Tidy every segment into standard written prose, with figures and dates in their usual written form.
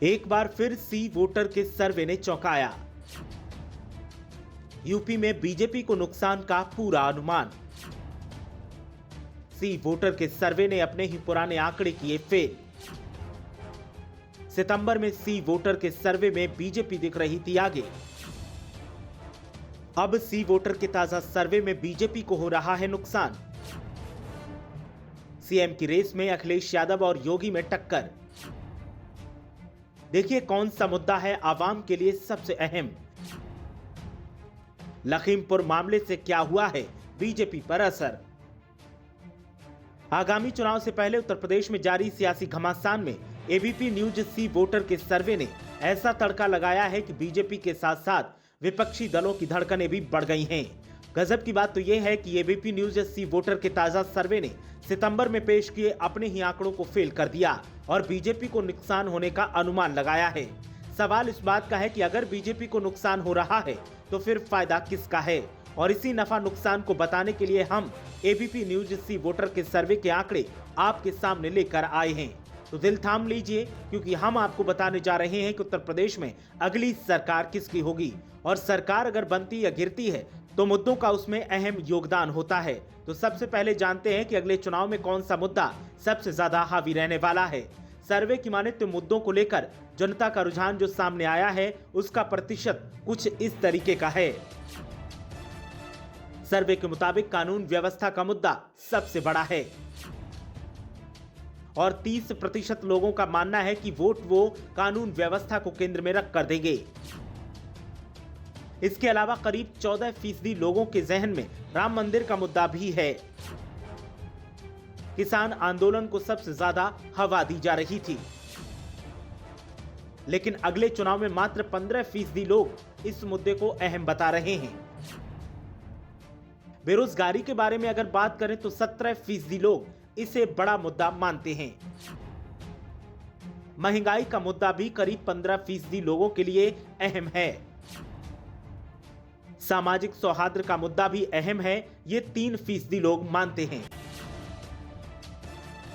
एक बार फिर सी वोटर के सर्वे ने चौंकाया। यूपी में बीजेपी को नुकसान का पूरा अनुमान। सी वोटर के सर्वे ने अपने ही पुराने आंकड़े किए फेल। सितंबर में सी वोटर के सर्वे में बीजेपी दिख रही थी आगे। अब सी वोटर के ताजा सर्वे में बीजेपी को हो रहा है नुकसान। सीएम की रेस में अखिलेश यादव और योगी में टक्कर। देखिए कौन सा मुद्दा है आवाम के लिए सबसे अहम। लखीमपुर मामले से क्या हुआ है बीजेपी पर असर। आगामी चुनाव से पहले उत्तर प्रदेश में जारी सियासी घमासान में एबीपी न्यूज सी वोटर के सर्वे ने ऐसा तड़का लगाया है कि बीजेपी के साथ साथ विपक्षी दलों की धड़कनें भी बढ़ गई हैं। गजब की बात तो यह है कि एबीपी न्यूज सी वोटर के ताजा सर्वे ने सितंबर में पेश किए अपने ही आंकड़ों को फेल कर दिया और बीजेपी को नुकसान होने का अनुमान लगाया है। सवाल इस बात का है कि अगर बीजेपी को नुकसान हो रहा है तो फिर फायदा किसका है, और इसी नफा नुकसान को बताने के लिए हम एबीपी न्यूज सी वोटर के सर्वे के आंकड़े आपके सामने लेकर आए हैं। तो दिल थाम लीजिए, क्योंकि हम आपको बताने जा रहे हैं कि उत्तर प्रदेश में अगली सरकार किसकी होगी, और सरकार अगर बनती या गिरती है तो मुद्दों का उसमें अहम योगदान होता है। तो सबसे पहले जानते हैं कि अगले चुनाव में कौन सा मुद्दा सबसे ज्यादा हावी रहने वाला है। सर्वे की माने तो मुद्दों को लेकर जनता का रुझान जो सामने आया है उसका प्रतिशत कुछ इस तरीके का है। सर्वे के मुताबिक कानून व्यवस्था का मुद्दा सबसे बड़ा है और 30% लोगों का मानना है कि वोट वो कानून व्यवस्था को केंद्र में रख कर देंगे। इसके अलावा करीब 14% लोगों के जहन में राम मंदिर का मुद्दा भी है। किसान आंदोलन को सबसे ज्यादा हवा दी जा रही थी, लेकिन अगले चुनाव में मात्र 15% लोग इस मुद्दे को अहम बता रहे हैं। बेरोजगारी के बारे में अगर बात करें तो 17% लोग इसे बड़ा मुद्दा मानते हैं। महंगाई का मुद्दा भी करीब 15% लोगों के लिए अहम है। सामाजिक सौहार्द का मुद्दा भी अहम है, ये 3% लोग मानते हैं।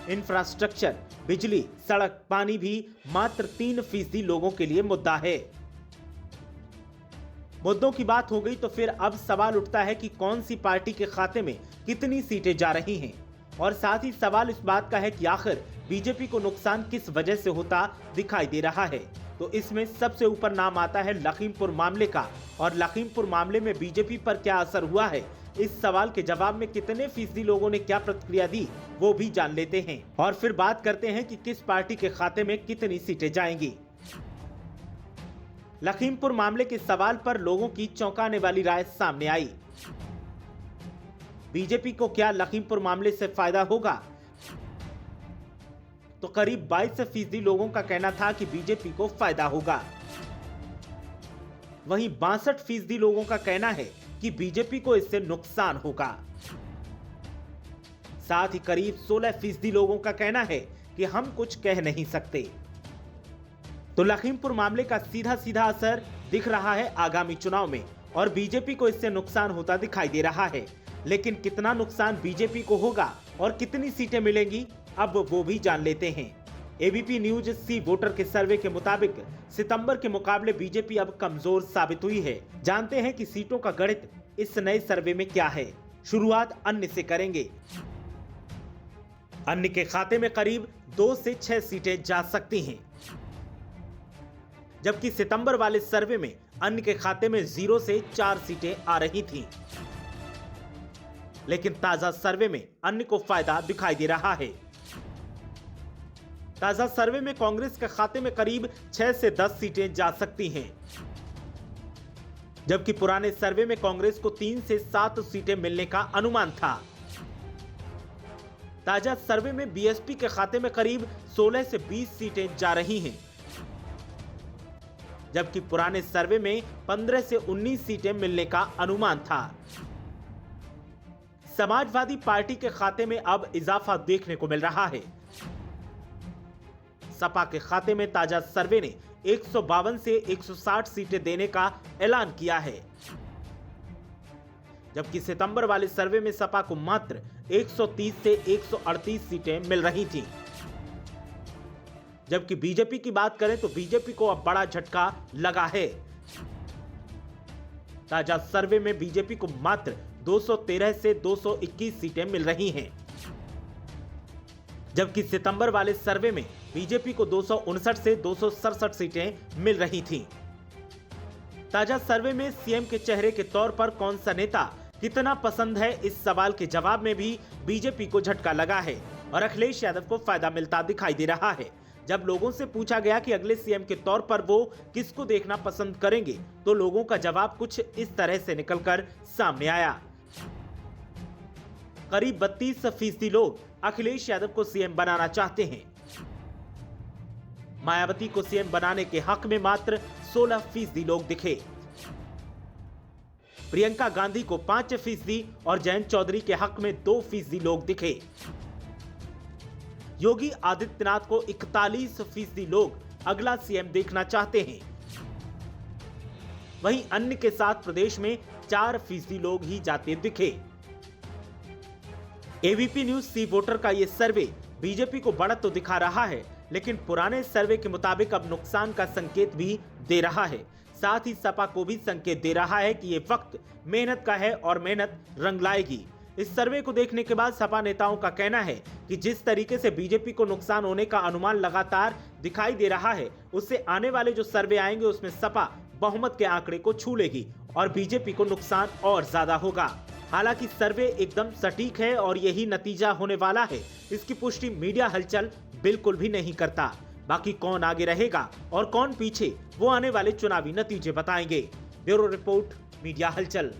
इंफ्रास्ट्रक्चर, बिजली, सड़क, पानी भी मात्र 3% लोगों के लिए मुद्दा है। मुद्दों की बात हो गई तो फिर अब सवाल उठता है कि कौन सी पार्टी के खाते में कितनी सीटें जा रही हैं, और साथ ही सवाल इस बात का है कि आखिर बीजेपी को नुकसान किस वजह से होता दिखाई दे रहा है। तो इसमें सबसे ऊपर नाम आता है लखीमपुर मामले का, और लखीमपुर मामले में बीजेपी पर क्या असर हुआ है, इस सवाल के जवाब में कितने फीसदी लोगों ने क्या प्रतिक्रिया दी वो भी जान लेते हैं, और फिर बात करते हैं कि किस पार्टी के खाते में कितनी सीटें जाएंगी। लखीमपुर मामले के सवाल पर लोगों की चौंकाने वाली राय सामने आई। बीजेपी को क्या लखीमपुर मामले से फायदा होगा? तो करीब 22% लोगों का कहना था कि बीजेपी को फायदा होगा। वहीं 62% लोगों का कहना है कि बीजेपी को इससे नुकसान होगा। साथ ही करीब 16% लोगों का कहना है कि हम कुछ कह नहीं सकते। तो लखीमपुर मामले का सीधा सीधा असर दिख रहा है आगामी चुनाव में, और बीजेपी को इससे नुकसान होता दिखाई दे रहा है। लेकिन कितना नुकसान बीजेपी को होगा और कितनी सीटें मिलेंगी, अब वो भी जान लेते हैं। एबीपी न्यूज सी वोटर के सर्वे के मुताबिक सितंबर के मुकाबले बीजेपी अब कमजोर साबित हुई है। जानते हैं कि सीटों का गणित इस नए सर्वे में क्या है। शुरुआत अन्य से करेंगे। अन्य के खाते में करीब 2 से 6 सीटें जा सकती हैं, जबकि सितंबर वाले सर्वे में अन्य के खाते में 0 से 4 सीटें आ रही थीं। लेकिन ताजा सर्वे में अन्य को फायदा दिखाई दे रहा है। ताजा सर्वे में कांग्रेस के खाते में करीब 6 से 10 सीटें जा सकती हैं, जबकि पुराने सर्वे में कांग्रेस को 3 से 7 सीटें मिलने का अनुमान था। ताजा सर्वे में बीएसपी के खाते में करीब 16 से 20 सीटें जा रही हैं, जबकि पुराने सर्वे में 15 से 19 सीटें मिलने का अनुमान था। समाजवादी पार्टी के खाते में अब इजाफा देखने को मिल रहा है। सपा के खाते में ताजा सर्वे ने 152 से 160 सीटें देने का ऐलान किया है, जबकि सितंबर वाले सर्वे में सपा को मात्र 130 से 138 सीटें मिल रही थीं। जबकि बीजेपी की बात करें तो बीजेपी को अब बड़ा झटका लगा है। ताजा सर्वे में बीजेपी को मात्र 213 से 221 सीटें मिल रही हैं, जबकि सितंबर वाले सर्वे में बीजेपी को 259 से 267 सीटें मिल रही थीं। ताजा सर्वे में सीएम के चेहरे के तौर पर कौन सा नेता कितना पसंद है, इस सवाल के जवाब में भी बीजेपी को झटका लगा है और अखिलेश यादव को फायदा मिलता दिखाई दे रहा है। जब लोगों से पूछा गया कि अगले सीएम के तौर पर वो किसको देखना पसंद करेंगे, तो लोगों का जवाब कुछ इस तरह से निकलकर सामने आया। करीब 32% लोग अखिलेश यादव को सीएम बनाना चाहते हैं। मायावती को सीएम बनाने के हक में मात्र 16% लोग दिखे। प्रियंका गांधी को 5% और जयंत चौधरी के हक में 2% लोग दिखे। योगी आदित्यनाथ को 41% लोग अगला सीएम देखना चाहते हैं। वहीं अन्य के साथ प्रदेश में 4% लोग ही जाते दिखे। एबीपी न्यूज सी वोटर का यह सर्वे बीजेपी को बढ़त तो दिखा रहा है, लेकिन पुराने सर्वे के मुताबिक अब नुकसान का संकेत भी दे रहा है। साथ ही सपा को भी संकेत दे रहा है कि ये वक्त मेहनत का है और मेहनत रंग लाएगी। इस सर्वे को देखने के बाद सपा नेताओं का कहना है कि जिस तरीके से बीजेपी को नुकसान होने का अनुमान लगातार दिखाई दे रहा है, उससे आने वाले जो सर्वे आएंगे उसमें सपा बहुमत के आंकड़े को छू लेगी और बीजेपी को नुकसान और ज्यादा होगा। हालांकि सर्वे एकदम सटीक है और यही नतीजा होने वाला है, इसकी पुष्टि मीडिया हलचल बिल्कुल भी नहीं करता। बाकी कौन आगे रहेगा और कौन पीछे, वो आने वाले चुनावी नतीजे बताएंगे। ब्यूरो रिपोर्ट, मीडिया हलचल।